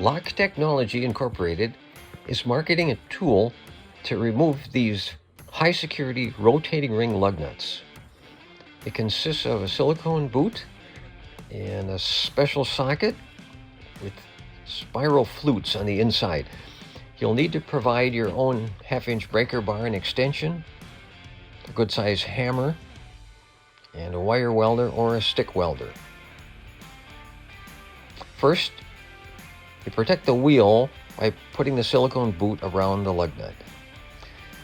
Lock Technology Incorporated is marketing a tool to remove these high-security rotating ring lug nuts. It consists of a silicone boot and a special socket with spiral flutes on the inside. You'll need to provide your own half-inch breaker bar and extension, a good-sized hammer, and a wire welder or a stick welder. First, you protect the wheel by putting the silicone boot around the lug nut.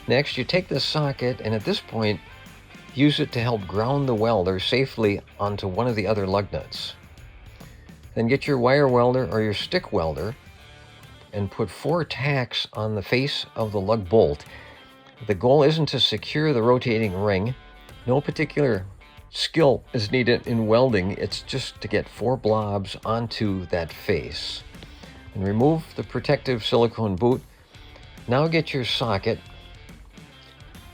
Next, you take the socket and at this point, use it to help ground the welder safely onto one of the other lug nuts. Then get your wire welder or your stick welder and put 4 tacks on the face of the lug bolt. The goal isn't to secure the rotating ring. No particular skill is needed in welding. It's just to get 4 blobs onto that face. And remove the protective silicone boot. Now get your socket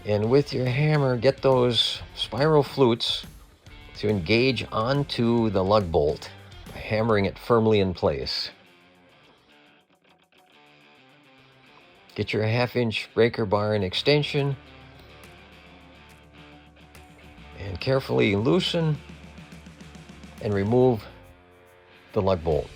and with your hammer get those spiral flutes to engage onto the lug bolt by hammering it firmly in place. Get your half-inch breaker bar and extension and carefully loosen and remove the lug bolt.